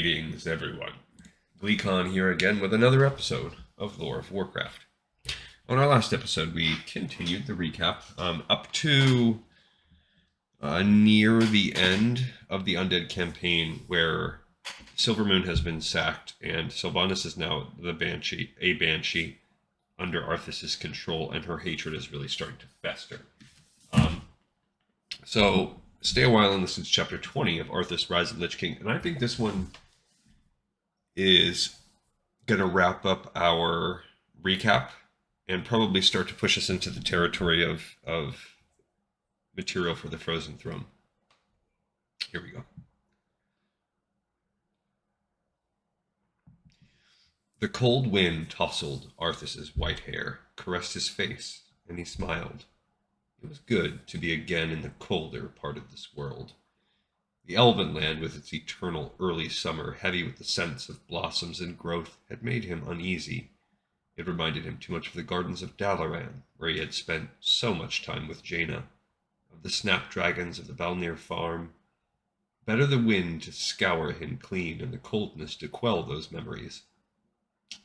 Greetings, everyone. Gleekon here again with another episode of Lore of Warcraft. On our last episode, we continued the recap up to near the end of the Undead campaign, where Silvermoon has been sacked and Sylvanas is now a Banshee under Arthas' control, and her hatred is really starting to fester. So stay a while and listen to chapter 20 of Arthas Rise of the Lich King, and I think this one is going to wrap up our recap and probably start to push us into the territory of material for the Frozen Throne. Here we go. The cold wind tousled Arthas's white hair, caressed his face, and he smiled. It was good to be again in the colder part of this world. The elven land, with its eternal early summer, heavy with the scents of blossoms and growth, had made him uneasy. It reminded him too much of the gardens of Dalaran, where he had spent so much time with Jaina, of the snapdragons of the Balnir farm. Better the wind to scour him clean, and the coldness to quell those memories.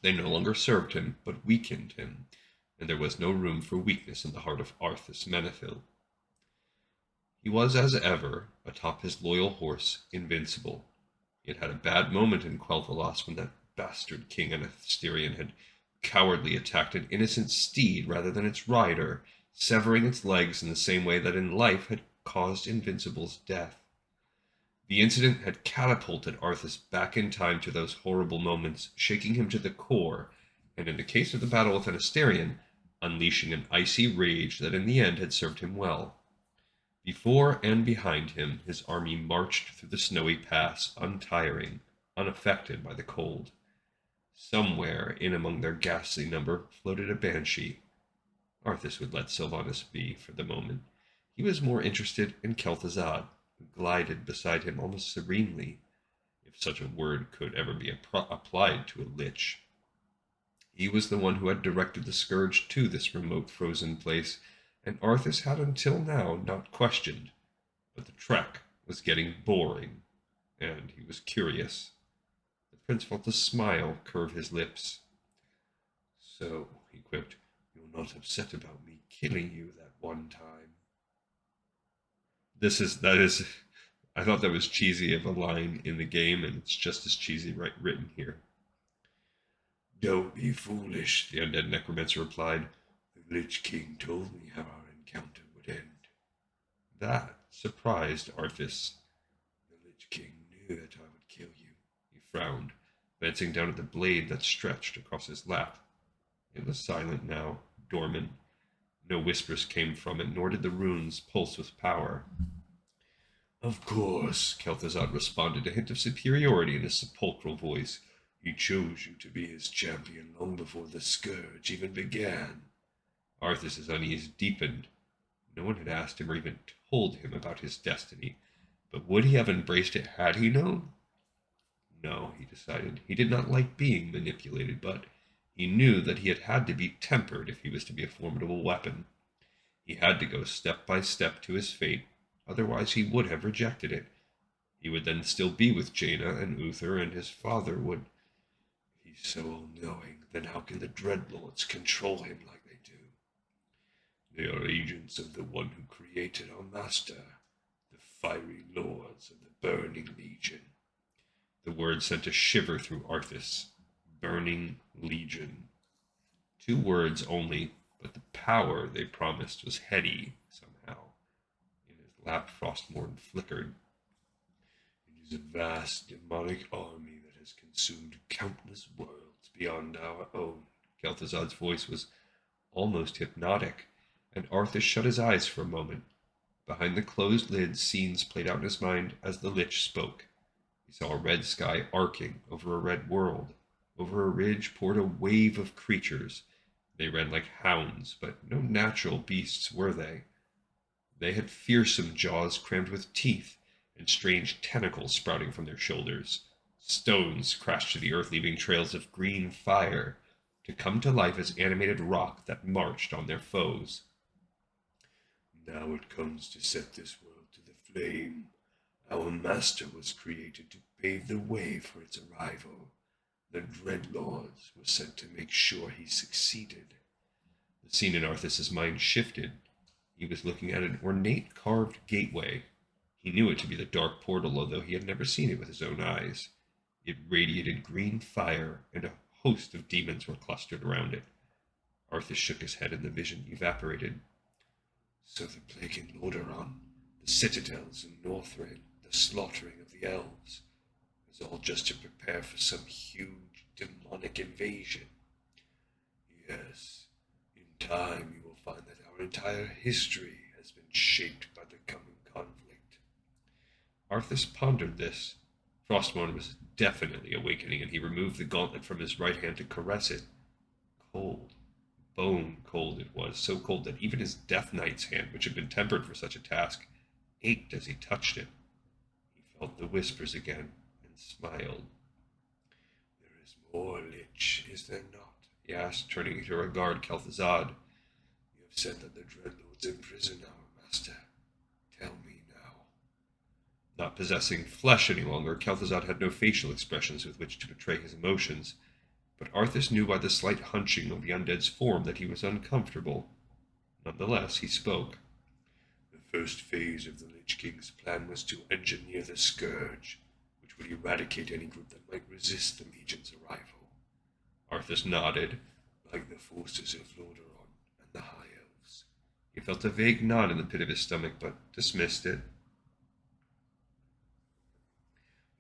They no longer served him, but weakened him, and there was no room for weakness in the heart of Arthas Menethil. He was, as ever, atop his loyal horse, invincible. He had had a bad moment in Quel'Thalas when that bastard king Anasterian had cowardly attacked an innocent steed rather than its rider, severing its legs in the same way that in life had caused Invincible's death. The incident had catapulted Arthas back in time to those horrible moments, shaking him to the core, and in the case of the battle with Anasterian, unleashing an icy rage that in the end had served him well. Before and behind him, his army marched through the snowy pass, untiring, unaffected by the cold. Somewhere in among their ghastly number floated a banshee. Arthas would let Sylvanas be for the moment. He was more interested in Kel'Thuzad, who glided beside him almost serenely, if such a word could ever be applied to a lich. He was the one who had directed the scourge to this remote frozen place, and Arthas had until now not questioned. But the trek was getting boring, and he was curious. The prince felt a smile curve his lips. "So," he quipped, "you're not upset about me killing you that one time?" I thought that was cheesy of a line in the game, and it's just as cheesy written here. "Don't be foolish," the undead necromancer replied. "The Lich King told me how our encounter would end." That surprised Arthas. "The Lich King knew that I would kill you," he frowned, glancing down at the blade that stretched across his lap. It was silent now, dormant. No whispers came from it, nor did the runes pulse with power. "Of course," Kel'Thuzad responded, a hint of superiority in his sepulchral voice. "He chose you to be his champion long before the scourge even began." Arthas's unease deepened. No one had asked him or even told him about his destiny, but would he have embraced it had he known? No, he decided. He did not like being manipulated, but he knew that he had to be tempered if he was to be a formidable weapon. He had to go step by step to his fate, otherwise he would have rejected it. He would then still be with Jaina and Uther, and his father would... "He's so all-knowing, then how can the Dreadlords control him like they do?" "They are agents of the one who created our master, the fiery lords of the Burning Legion." The word sent a shiver through Arthas. Burning Legion. 2 words only, but the power they promised was heady somehow. In his lap Frostmourne flickered. "It is a vast demonic army that has consumed countless worlds beyond our own." Kel'Thuzad's voice was almost hypnotic, and Arthas shut his eyes for a moment. Behind the closed lids, scenes played out in his mind as the Lich spoke. He saw a red sky arcing over a red world. Over a ridge poured a wave of creatures. They ran like hounds, but no natural beasts were they. They had fearsome jaws crammed with teeth, and strange tentacles sprouting from their shoulders. Stones crashed to the earth, leaving trails of green fire, to come to life as animated rock that marched on their foes. "Now it comes to set this world to the flame. Our master was created to paved the way for its arrival. The Dreadlords were sent to make sure he succeeded. The scene in Arthas's mind shifted. He was looking at an ornate carved gateway. He knew it to be the Dark Portal, although he had never seen it with his own eyes. It radiated green fire, and a host of demons were clustered around it. Arthas shook his head, and the vision evaporated. So the plague in Lordaeron, the citadels in Northrend, the slaughtering of the elves, was all just to prepare for some huge demonic invasion. Yes, in time you will find that our entire history has been shaped by the coming conflict. Arthas pondered this. Frostmourne was definitely awakening, and he removed the gauntlet from his right hand to caress it. Cold, bone cold it was, so cold that even his Death Knight's hand, which had been tempered for such a task, ached as he touched it. He felt the whispers again, and smiled. There is more, Lich, is there not? He asked, turning to regard Kel'Thuzad. You have said that the Dreadlords imprison our master. Tell me now. Not possessing flesh any longer, Kel'Thuzad had no facial expressions with which to betray his emotions, but Arthas knew by the slight hunching of the undead's form that he was uncomfortable. Nonetheless, he spoke. The first phase of the Lich King's plan was to engineer the Scourge, which would eradicate any group that might resist the Legion's arrival. Arthas nodded, like the forces of Lordaeron and the High Elves. He felt a vague knot in the pit of his stomach, but dismissed it.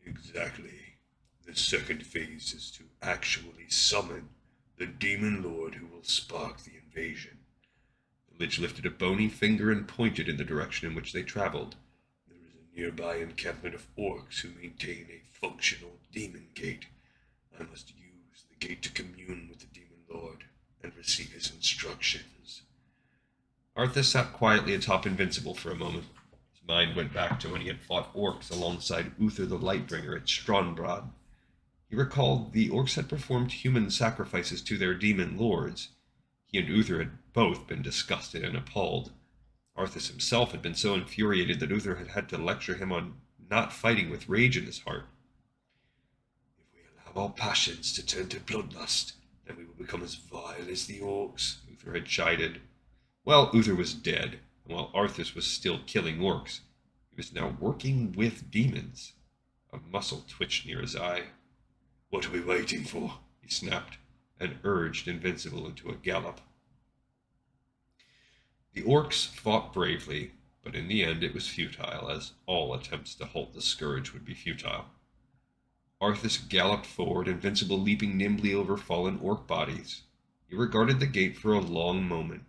Exactly. The second phase is to actually summon the Demon Lord who will spark the invasion. The Lich lifted a bony finger and pointed in the direction in which they traveled. There is a nearby encampment of orcs who maintain a functional demon gate. I must use the gate to commune with the Demon Lord and receive his instructions. Arthas sat quietly atop Invincible for a moment. His mind went back to when he had fought orcs alongside Uther the Lightbringer at Strombrad. He recalled the orcs had performed human sacrifices to their demon lords. He and Uther had both been disgusted and appalled. Arthas himself had been so infuriated that Uther had had to lecture him on not fighting with rage in his heart. If we allow our passions to turn to bloodlust, then we will become as vile as the orcs, Uther had chided. Well, Uther was dead, and while Arthas was still killing orcs, he was now working with demons. A muscle twitched near his eye. What are we waiting for? He snapped, and urged Invincible into a gallop. The orcs fought bravely, but in the end it was futile, as all attempts to halt the Scourge would be futile. Arthas galloped forward, Invincible leaping nimbly over fallen orc bodies. He regarded the gate for a long moment.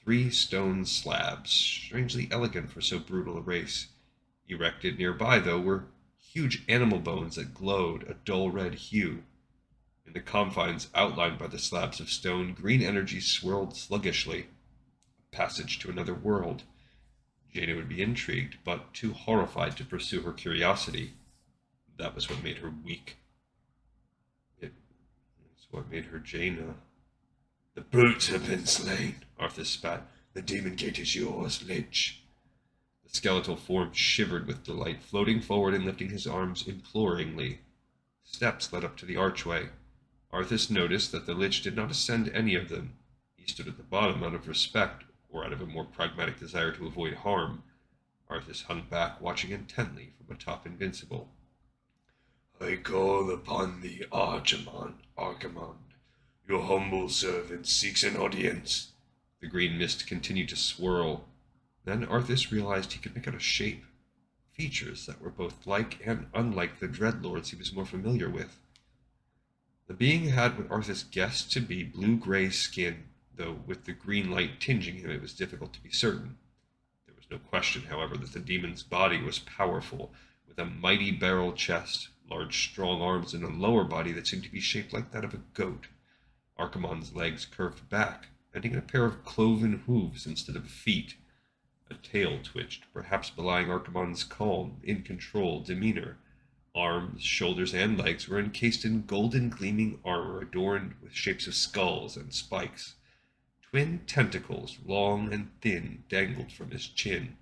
3 stone slabs, strangely elegant for so brutal a race. Erected nearby, though, were huge animal bones that glowed a dull red hue. In the confines outlined by the slabs of stone, green energy swirled sluggishly. A passage to another world. Jaina would be intrigued, but too horrified to pursue her curiosity. That was what made her weak. It was what made her Jaina. The brutes have been slain, Arthas spat. The demon gate is yours, Lich. The skeletal form shivered with delight, floating forward and lifting his arms imploringly. Steps led up to the archway. Arthas noticed that the Lich did not ascend any of them. He stood at the bottom out of respect, or out of a more pragmatic desire to avoid harm. Arthas hung back, watching intently from atop Invincible. I call upon thee, Archimonde. Your humble servant seeks an audience. The green mist continued to swirl. Then Arthas realized he could make out a shape, features that were both like and unlike the Dreadlords he was more familiar with. The being had what Arthas guessed to be blue-gray skin, though with the green light tinging him it was difficult to be certain. There was no question, however, that the demon's body was powerful, with a mighty barrel chest, large strong arms, and a lower body that seemed to be shaped like that of a goat. Archimonde's legs curved back, ending in a pair of cloven hooves instead of feet. A tail twitched, perhaps belying Archimonde's calm, in-control demeanor. Arms, shoulders, and legs were encased in golden gleaming armor adorned with shapes of skulls and spikes. Twin tentacles, long and thin, dangled from his chin.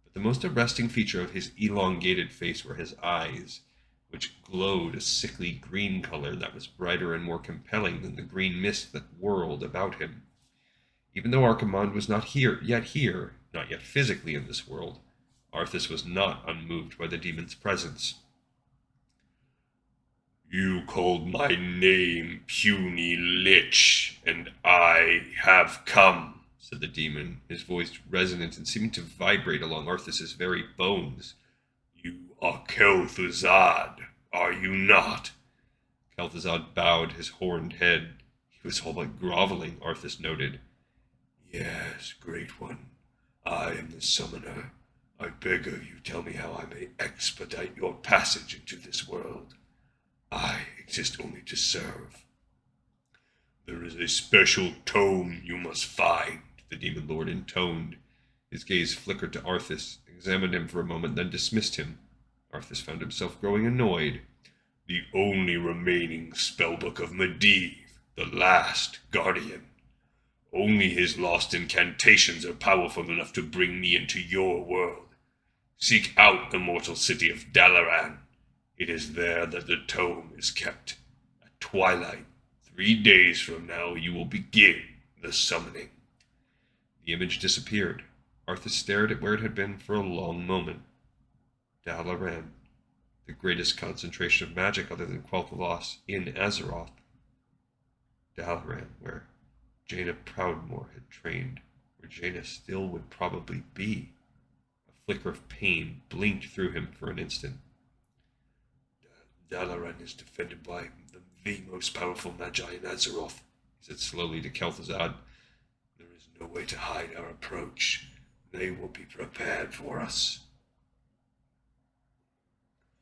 But the most arresting feature of his elongated face were his eyes, which glowed a sickly green color that was brighter and more compelling than the green mist that whirled about him. Even though Archimonde was not here, not yet physically in this world, Arthas was not unmoved by the demon's presence. "You called my name, puny Lich, and I have come," said the demon, his voice resonant and seeming to vibrate along Arthas's very bones. "You are Kel'Thuzad, are you not?" Kel'Thuzad bowed his horned head. He was all but groveling, Arthas noted. "Yes, great one. I am the summoner. I beg of you, tell me how I may expedite your passage into this world. I exist only to serve." "There is a special tome you must find," the demon lord intoned. His gaze flickered to Arthas, examined him for a moment, then dismissed him. Arthas found himself growing annoyed. "The only remaining spellbook of Medivh, the last guardian. Only his lost incantations are powerful enough to bring me into your world. Seek out the mortal city of Dalaran. It is there that the tome is kept. At twilight, 3 days from now, you will begin the summoning." The image disappeared. Arthas stared at where it had been for a long moment. Dalaran, the greatest concentration of magic other than Quel'Thalas in Azeroth. Dalaran, where Jaina Proudmoore had trained, where Jaina still would probably be. A flicker of pain blinked through him for an instant. "Dalaran is defended by the most powerful magi in Azeroth," he said slowly to Kel'Thuzad. "There is no way to hide our approach. They will be prepared for us."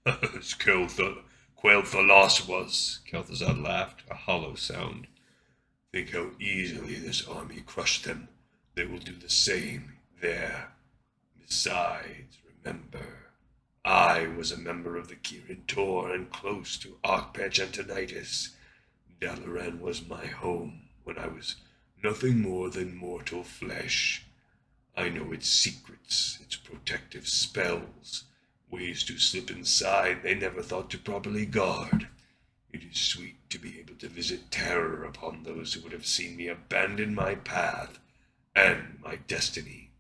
"As Quel'Thalas was," Kel'Thuzad laughed, a hollow sound. "Think how easily this army crushed them. They will do the same there. Besides, remember, I was a member of the Kirin Tor and close to Archmage Antonidas. Dalaran was my home when I was nothing more than mortal flesh. I know its secrets, its protective spells, ways to slip inside they never thought to properly guard. It is sweet to be able to visit terror upon those who would have seen me abandon my path and my destiny.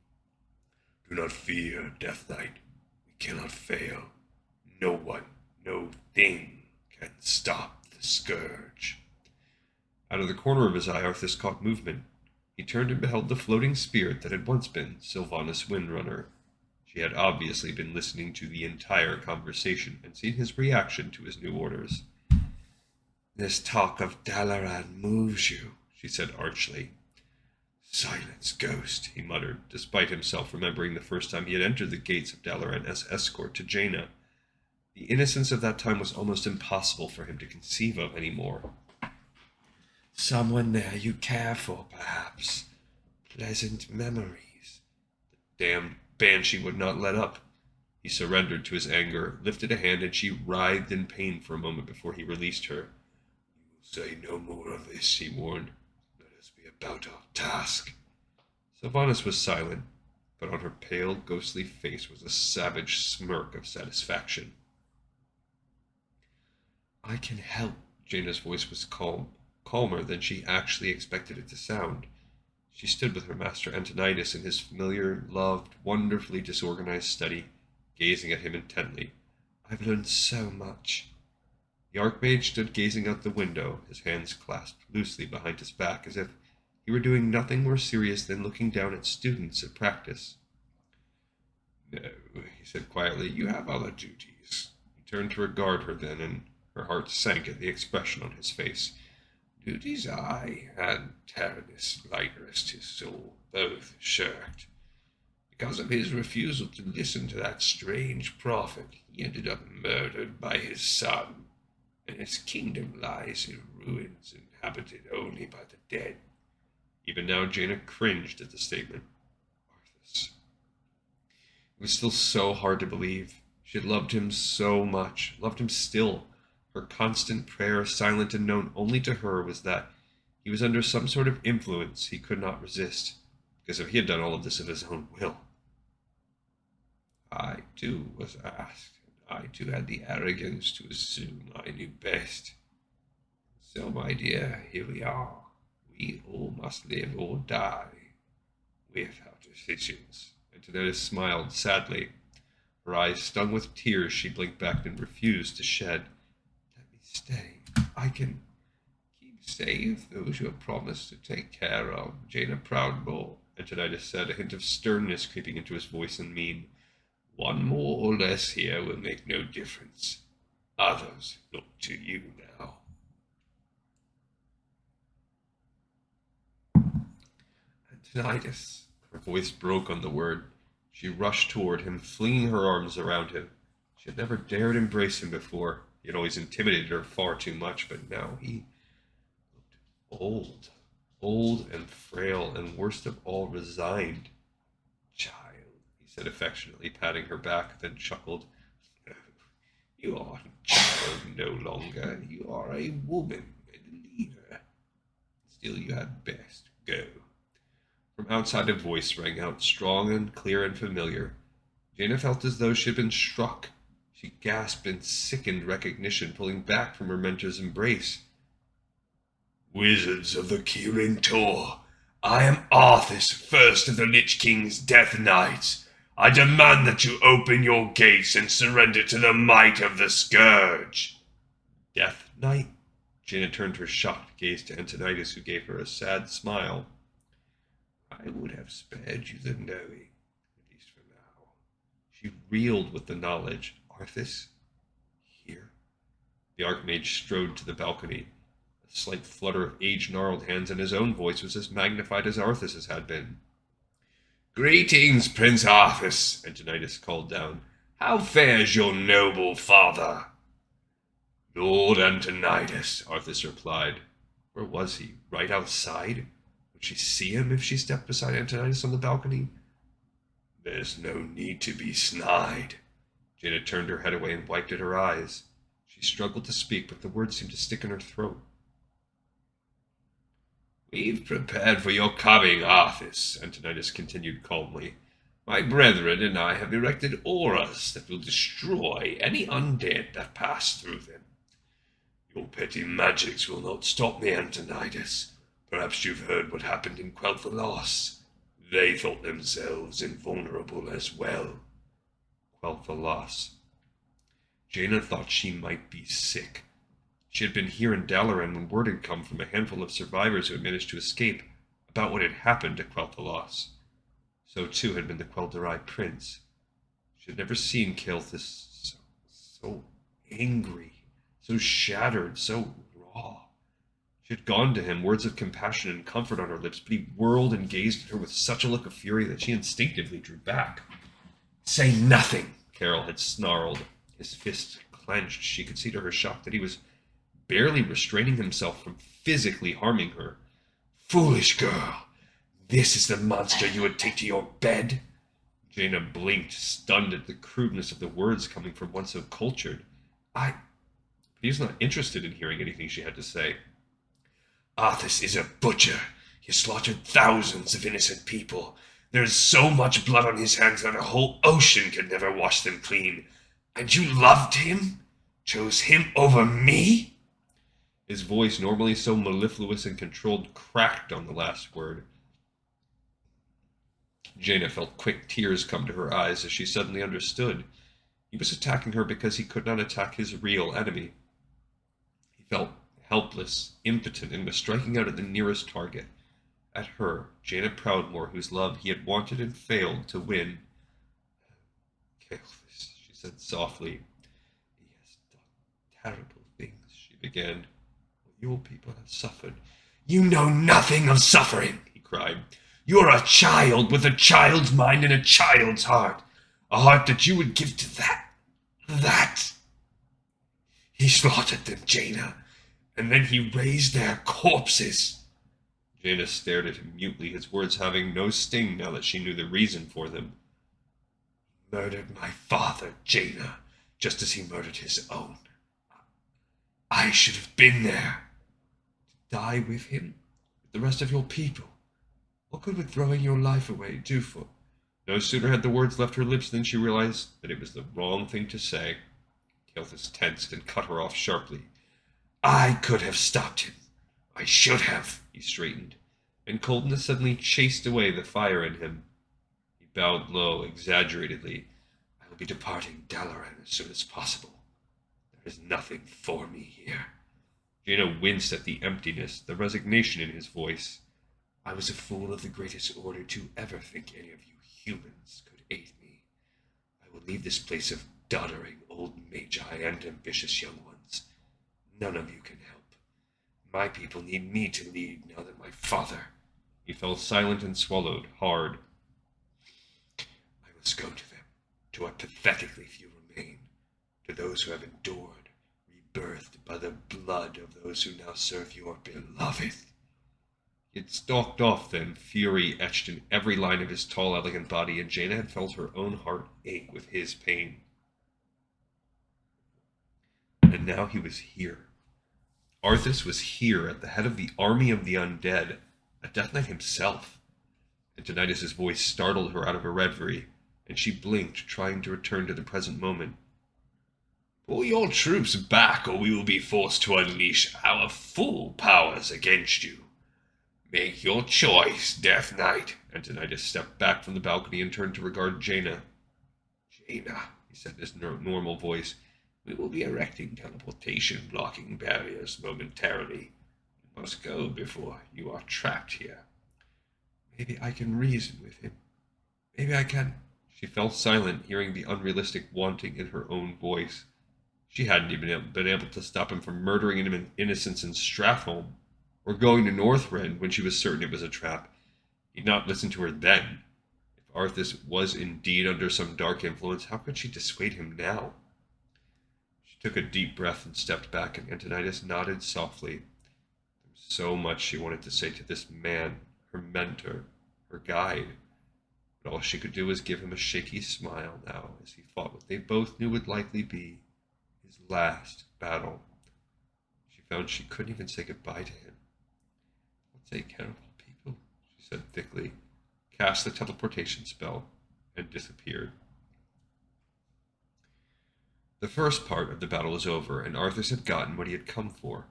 Do not fear, Death Knight. We cannot fail. No one, no thing can stop the scourge." Out of the corner of his eye, Arthas caught movement. He turned and beheld the floating spirit that had once been Sylvanas Windrunner. She had obviously been listening to the entire conversation and seen his reaction to his new orders. "This talk of Dalaran moves you," she said archly. "Silence, ghost," he muttered, despite himself remembering the first time he had entered the gates of Dalaran as escort to Jaina. The innocence of that time was almost impossible for him to conceive of anymore. "Someone there you care for, perhaps. Pleasant memories." The damned banshee would not let up. He surrendered to his anger, lifted a hand, and she writhed in pain for a moment before he released her. "You will say no more of this," he warned. "Let us be about our task." Sylvanas was silent, but on her pale, ghostly face was a savage smirk of satisfaction. "I can help." Jaina's voice was calmer than she actually expected it to sound. She stood with her master Antonidas in his familiar, loved, wonderfully disorganized study, gazing at him intently. "I've learned so much." The Archmage stood gazing out the window, his hands clasped loosely behind his back, as if he were doing nothing more serious than looking down at students at practice. "No," he said quietly, "you have other duties." He turned to regard her then, and her heart sank at the expression on his face. "Duties I and Taranis, light rest his soul, both shirked. Because of his refusal to listen to that strange prophet, he ended up murdered by his son, and his kingdom lies in ruins inhabited only by the dead." Even now Jaina cringed at the statement. Arthas. It was still so hard to believe. She had loved him so much, loved him still. Her constant prayer, silent and known only to her, was that he was under some sort of influence he could not resist, because if he had done all of this of his own will. "I, too, was asked, and I too had the arrogance to assume I knew best. So, my dear, here we are. We all must live or die. We have our decisions. Antoninus smiled sadly. Her eyes stung with tears, she blinked back and refused to shed. Let me stay. I can keep safe those you have promised to take care of. Jaina Proudmore, Antoninus said, a hint of sternness creeping into his voice and mien. One more or less here will make no difference. Others look to you now. Antonidas. Her voice broke on the word. She rushed toward him, flinging her arms around him. She had never dared embrace him before. He had always intimidated her far too much, but now he looked old and frail, and worst of all, resigned. Child, he said affectionately, patting her back, then chuckled. No, you are a child no longer. You are a woman and a leader. Still, you had best go. From outside a voice rang out, strong and clear and familiar. Jaina felt as though she had been struck. She gasped in sickened recognition, pulling back from her mentor's embrace. Wizards of the Kirin Tor, I am Arthas, first of the Lich King's Death Knights. I demand that you open your gates and surrender to the might of the Scourge. Death Knight? Jaina turned her shocked gaze to Antonidas, who gave her a sad smile. I would have spared you the knowing, at least for now. She reeled with the knowledge. Arthas? Here? The Archmage strode to the balcony. A slight flutter of age-gnarled hands, and his own voice was as magnified as Arthas's had been. Greetings, Prince Arthas, Antonidas called down. How fares your noble father? Lord Antonidas, Arthas replied. Where was he? Right outside? Would she see him if she stepped beside Antonidas on the balcony? There's no need to be snide. Jaina turned her head away and wiped at her eyes. She struggled to speak, but the words seemed to stick in her throat. We've prepared for your coming, Arthas, Antonidas continued calmly. My brethren and I have erected auras that will destroy any undead that pass through them. Your petty magics will not stop me, Antonidas. Perhaps you've heard what happened in Quel'Thalas. They thought themselves invulnerable as well. Quel'Thalas. Jaina thought she might be sick. She had been here in Dalaran when word had come from a handful of survivors who had managed to escape about what had happened to Quel'Thalas. So too had been the Quel'Darai prince. She had never seen Kael'thas so angry, so shattered, so raw. She had gone to him, words of compassion and comfort on her lips, but he whirled and gazed at her with such a look of fury that she instinctively drew back. Say nothing, Carol had snarled, his fists clenched. She could see to her shock that he was barely restraining himself from physically harming her. Foolish girl! This is the monster you would take to your bed? Jaina blinked, stunned at the crudeness of the words coming from one so cultured. He was not interested in hearing anything she had to say. Arthas is a butcher. He slaughtered thousands of innocent people. There is so much blood on his hands that a whole ocean could never wash them clean. And you loved him? Chose him over me? His voice, normally so mellifluous and controlled, cracked on the last word. Jaina felt quick tears come to her eyes as she suddenly understood. He was attacking her because he could not attack his real enemy. He felt helpless, impotent, and was striking out at the nearest target. At her, Jaina Proudmore, whose love he had wanted and failed to win. Kael'thas, she said softly. He has done terrible things, she began. Your people have suffered. You know nothing of suffering, he cried. You're a child with a child's mind and a child's heart. A heart that you would give to that. He slaughtered them, Jaina, and then he raised their corpses. Jaina stared at him mutely, his words having no sting now that she knew the reason for them. He murdered my father, Jaina, just as he murdered his own. I should have been there. To die with him, with the rest of your people. What good would throwing your life away do for? No sooner had the words left her lips than she realized that it was the wrong thing to say. Kelthus tensed and cut her off sharply. I could have stopped him. I should have, he straightened, and coldness suddenly chased away the fire in him. He bowed low, exaggeratedly. I will be departing Dalaran as soon as possible. There is nothing for me here. Jaina winced at the emptiness, the resignation in his voice. I was a fool of the greatest order to ever think any of you humans could aid me. I will leave this place of doddering old magi and ambitious young ones. None of you can help. My people need me to lead now that my father... He fell silent and swallowed, hard. I must go to them, to what pathetically few remain, to those who have endured, rebirthed by the blood of those who now serve your beloved. He had stalked off then, fury etched in every line of his tall, elegant body, and Jaina had felt her own heart ache with his pain. And now he was here. Arthas was here at the head of the army of the undead, a Death Knight himself. Antonidas' voice startled her out of her reverie, and she blinked, trying to return to the present moment. Pull your troops back, or we will be forced to unleash our full powers against you. Make your choice, Death Knight. Antonidas stepped back from the balcony and turned to regard Jaina. Jaina, he said in his normal voice, we will be erecting teleportation blocking barriers momentarily. You must go before you are trapped here. Maybe I can reason with him. Maybe I can. She fell silent, hearing the unrealistic wanting in her own voice. She hadn't even been able to stop him from murdering innocents in Stratholme, or going to Northrend when she was certain it was a trap. He'd not listened to her then. If Arthas was indeed under some dark influence, how could she dissuade him now? She took a deep breath and stepped back, and Antonidas nodded softly. There was so much she wanted to say to this man, her mentor, her guide. But all she could do was give him a shaky smile now as he fought what they both knew would likely be his last battle. She found she couldn't even say goodbye to him. I'll take care of all people, she said thickly, cast the teleportation spell, and disappeared. The first part of the battle was over, and Arthas had gotten what he had come for.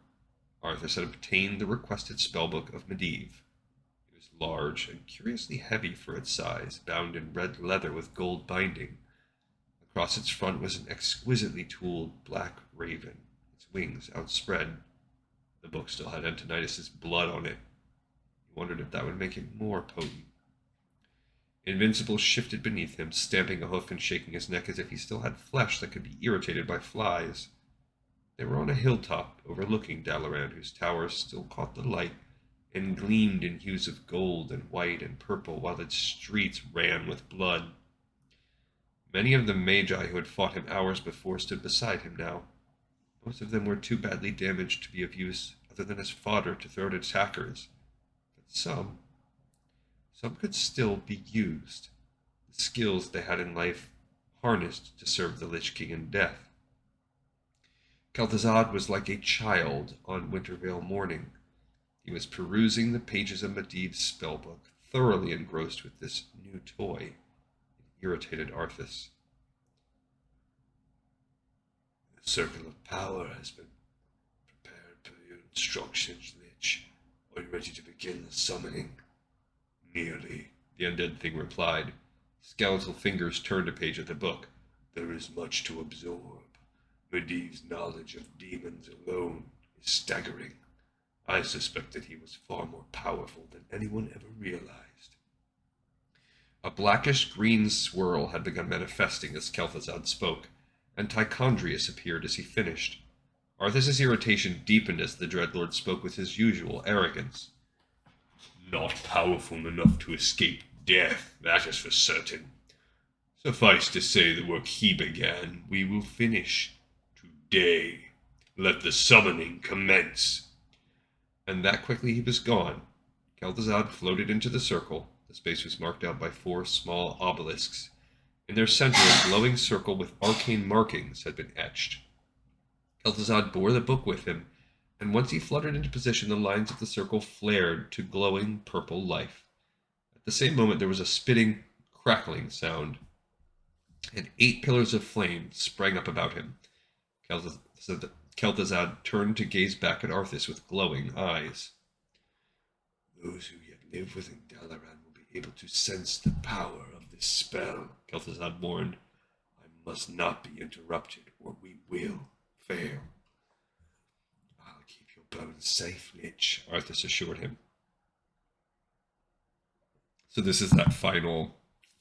Arthas had obtained the requested spellbook of Medivh. It was large and curiously heavy for its size, bound in red leather with gold binding. Across its front was an exquisitely tooled black raven, its wings outspread. The book still had Antonidas' blood on it. He wondered if that would make it more potent. Invincible shifted beneath him, stamping a hoof and shaking his neck as if he still had flesh that could be irritated by flies. They were on a hilltop overlooking Dalaran, whose towers still caught the light and gleamed in hues of gold and white and purple, while its streets ran with blood. Many of the magi who had fought him hours before stood beside him now. Most of them were too badly damaged to be of use other than as fodder to throw at attackers. But some could still be used, the skills they had in life harnessed to serve the Lich King in death. Kel'Thuzad was like a child on Wintervale morning. He was perusing the pages of Medivh's spellbook, thoroughly engrossed with this new toy. It irritated Arthas. The circle of power has been prepared per your instructions, Lich. Are you ready to begin the summoning? Nearly, the undead thing replied. Skeletal fingers turned a page of the book. There is much to absorb. Medivh's knowledge of demons alone is staggering. I suspect that he was far more powerful than anyone ever realized. A blackish-green swirl had begun manifesting as Kel'Thuzad spoke, and Tichondrius appeared as he finished. Arthas' irritation deepened as the Dreadlord spoke with his usual arrogance. Not powerful enough to escape death, that is for certain. Suffice to say, the work he began, we will finish today. Let the summoning commence. And that quickly he was gone. Kel'Thuzad floated into the circle. The space was marked out by 4 small obelisks. In their center, a glowing circle with arcane markings had been etched. Kel'Thuzad bore the book with him, and once he fluttered into position, the lines of the circle flared to glowing purple life. At the same moment, there was a spitting, crackling sound, and 8 pillars of flame sprang up about him. Kel'Thuzad turned to gaze back at Arthas with glowing eyes. Those who yet live within Dalaran will be able to sense the power of this spell, Kel'Thuzad warned. I must not be interrupted, or we will fail. I'll keep your bones safe, Lich, Arthas assured him. So this is that final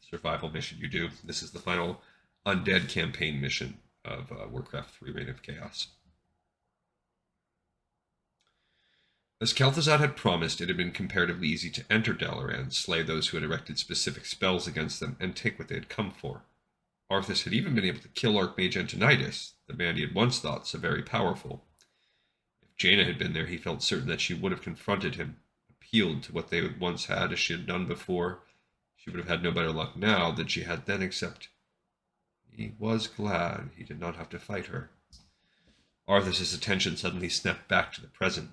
survival mission you do. This is the final undead campaign mission of Warcraft 3 Reign of Chaos. As Kel'Thuzad had promised, it had been comparatively easy to enter Dalaran, slay those who had erected specific spells against them, and take what they had come for. Arthas had even been able to kill Archmage Antonidas, the man he had once thought so very powerful. If Jaina had been there, he felt certain that she would have confronted him, appealed to what they had once had as she had done before. She would have had no better luck now than she had then, except he was glad he did not have to fight her. Arthas's attention suddenly snapped back to the present.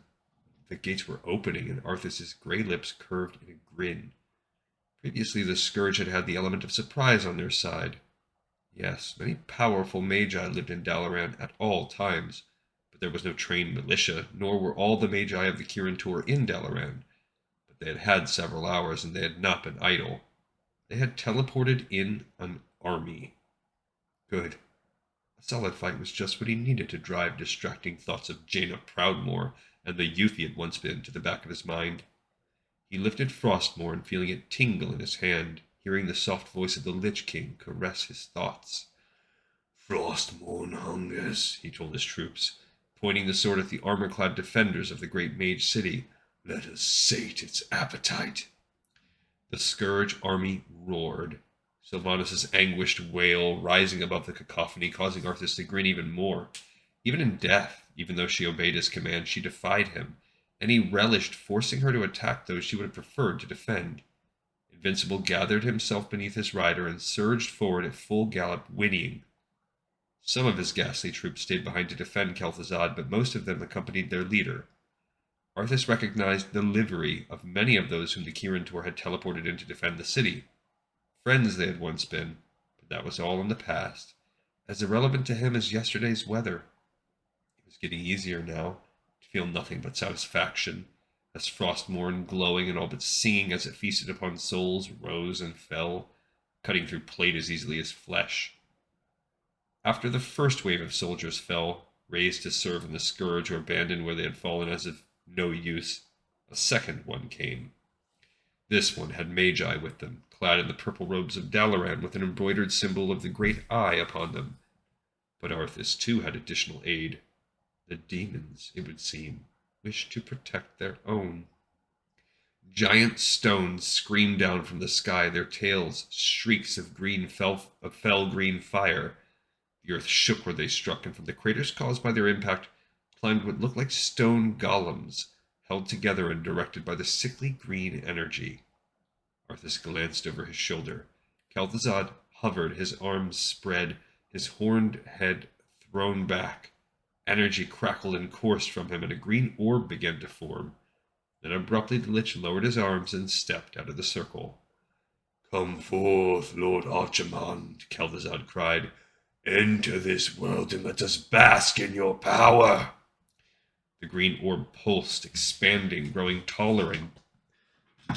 The gates were opening, and Arthas's gray lips curved in a grin. Previously, the Scourge had had the element of surprise on their side. Yes, many powerful magi lived in Dalaran at all times, but there was no trained militia, nor were all the magi of the Kirin Tor in Dalaran. But they had had several hours, and they had not been idle. They had teleported in an army. Good. A solid fight was just what he needed to drive distracting thoughts of Jaina Proudmoore and the youth he had once been to the back of his mind. He lifted Frostmourne, feeling it tingle in his hand, hearing the soft voice of the Lich King caress his thoughts. Frostmourne hungers, he told his troops, pointing the sword at the armor-clad defenders of the great mage city. Let us sate its appetite. The Scourge army roared, Sylvanas' anguished wail rising above the cacophony, causing Arthas to grin even more. Even in death, even though she obeyed his command, she defied him, and he relished forcing her to attack those she would have preferred to defend. Invincible gathered himself beneath his rider and surged forward at full gallop, whinnying. Some of his ghastly troops stayed behind to defend Kel'Thuzad, but most of them accompanied their leader. Arthas recognized the livery of many of those whom the Kirin Tor had teleported in to defend the city. Friends they had once been, but that was all in the past, as irrelevant to him as yesterday's weather. It was getting easier now, to feel nothing but satisfaction, as Frostmourne, glowing and all but singing as it feasted upon souls, rose and fell, cutting through plate as easily as flesh. After the first wave of soldiers fell, raised to serve in the Scourge or abandoned where they had fallen as of no use, a second one came. This one had magi with them, clad in the purple robes of Dalaran with an embroidered symbol of the great eye upon them. But Arthas too had additional aid. The demons, it would seem, wished to protect their own. Giant stones screamed down from the sky, their tails shrieks of fell green fire. The earth shook where they struck, and from the craters caused by their impact climbed what looked like stone golems, held together and directed by the sickly green energy. Arthas glanced over his shoulder. Kel'Thuzad hovered, his arms spread, his horned head thrown back. Energy crackled and coursed from him, and a green orb began to form. Then abruptly the Lich lowered his arms and stepped out of the circle. Come forth, Lord Archimonde, Kel'Thuzad cried. Enter this world and let us bask in your power. The green orb pulsed, expanding, growing taller and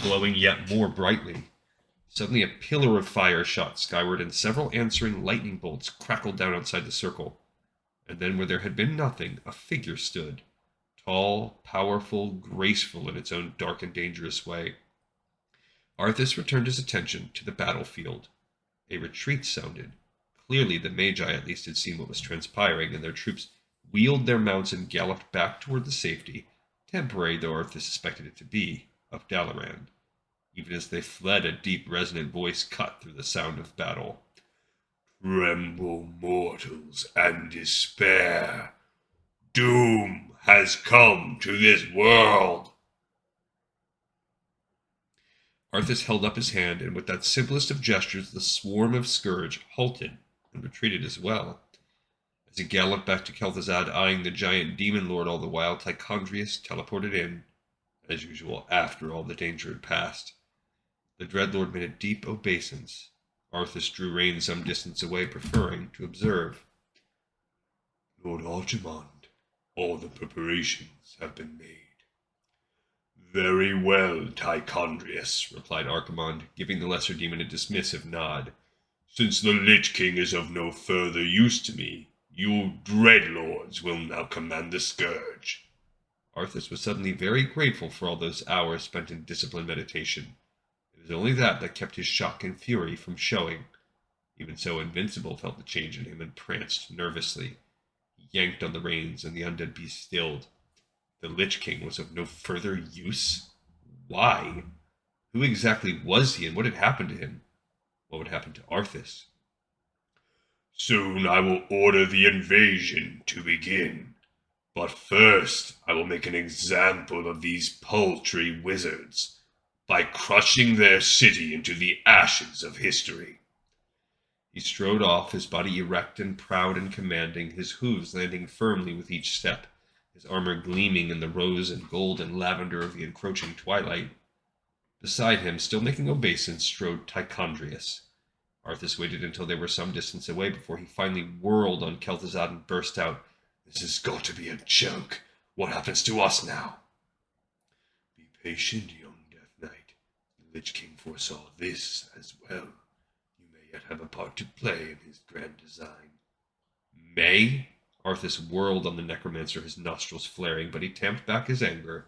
glowing yet more brightly. Suddenly a pillar of fire shot skyward, and several answering lightning bolts crackled down outside the circle. And then where there had been nothing, a figure stood, tall, powerful, graceful in its own dark and dangerous way. Arthas returned his attention to the battlefield. A retreat sounded. Clearly the Magi at least had seen what was transpiring, and their troops wheeled their mounts and galloped back toward the safety, temporary though Arthas suspected it to be, of Dalaran. Even as they fled, a deep, resonant voice cut through the sound of battle. Tremble, mortals, and despair. Doom has come to this world. Arthas held up his hand, and with that simplest of gestures, the swarm of Scourge halted and retreated as well. As he galloped back to Kel'Thuzad, eyeing the giant demon lord all the while, Tichondrius teleported in, as usual, after all the danger had passed. The Dreadlord made a deep obeisance. Arthas drew rein some distance away, preferring to observe. Lord Archimonde, all the preparations have been made. Very well, Tichondrius, replied Archimonde, giving the lesser demon a dismissive nod. Since the Lich King is of no further use to me, you dreadlords will now command the Scourge. Arthas was suddenly very grateful for all those hours spent in disciplined meditation. It was only that kept his shock and fury from showing. Even so, Invincible felt the change in him and pranced nervously. He yanked on the reins, and the undead beast stilled. The Lich King was of no further use? Why? Who exactly was he, and what had happened to him? What would happen to Arthas? Soon I will order the invasion to begin. But first, I will make an example of these paltry wizards by crushing their city into the ashes of history. He strode off, his body erect and proud and commanding, his hooves landing firmly with each step, his armor gleaming in the rose and gold and lavender of the encroaching twilight. Beside him, still making obeisance, strode Tichondrius. Arthas waited until they were some distance away before he finally whirled on Kel'Thuzad and burst out, This has got to be a joke. What happens to us now? Be patient, young Death Knight. The Lich King foresaw this as well. You may yet have a part to play in his grand design. May? Arthas whirled on the necromancer, his nostrils flaring, but he tamped back his anger.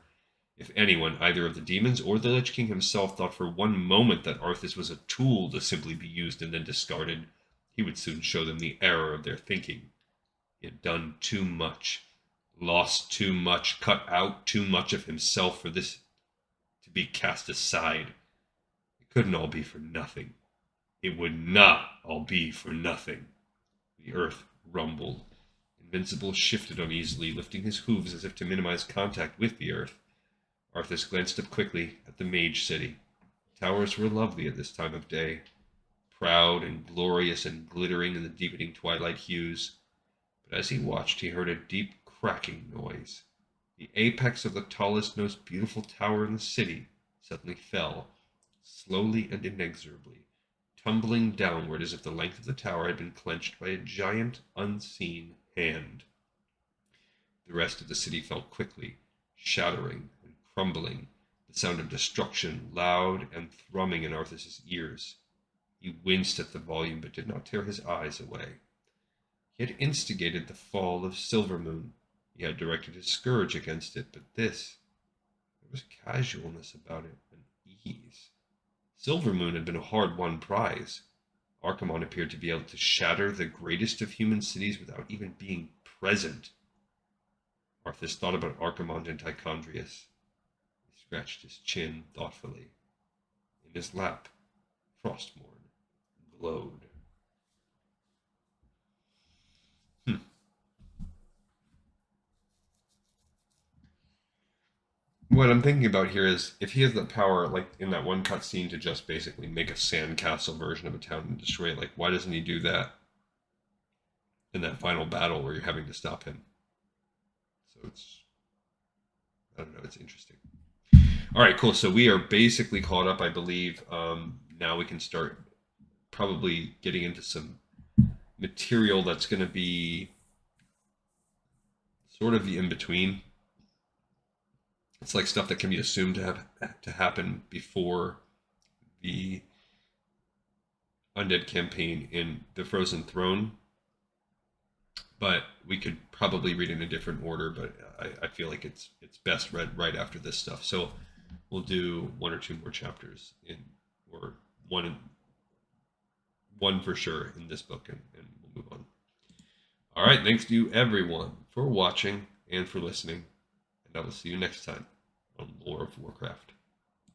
If anyone, either of the demons or the Lich King himself, thought for one moment that Arthas was a tool to simply be used and then discarded, he would soon show them the error of their thinking. He had done too much, lost too much, cut out too much of himself for this to be cast aside. It couldn't all be for nothing. It would not all be for nothing. The earth rumbled. Invincible shifted uneasily, lifting his hooves as if to minimize contact with the earth. Arthas glanced up quickly at the Mage City. The towers were lovely at this time of day, proud and glorious and glittering in the deepening twilight hues. But as he watched, he heard a deep cracking noise. The apex of the tallest, most beautiful tower in the city suddenly fell, slowly and inexorably, tumbling downward as if the length of the tower had been clenched by a giant, unseen hand. The rest of the city fell quickly, shattering and crumbling, the sound of destruction loud and thrumming in Arthas's ears. He winced at the volume, but did not tear his eyes away. He had instigated the fall of Silvermoon. He had directed his scourge against it, but there was casualness about it, and ease. Silvermoon had been a hard-won prize. Archimonde appeared to be able to shatter the greatest of human cities without even being present. Arthas thought about Archimonde and Tichondrius. He scratched his chin thoughtfully. In his lap, Frostmourne glowed. What I'm thinking about here is, if he has the power, like in that one cutscene, to just basically make a sandcastle version of a town and destroy it, like, why doesn't he do that in that final battle where you're having to stop him? So I don't know, it's interesting. All right, cool. So we are basically caught up, I believe. Now we can start probably getting into some material that's going to be sort of the in-between. It's like stuff that can be assumed to happen before the undead campaign in the Frozen Throne. But we could probably read in a different order, but I feel like it's best read right after this stuff. So we'll do one or two more chapters or one for sure in this book, and we'll move on. All right, thanks to you everyone for watching and for listening, and I will see you next time on Lore of Warcraft.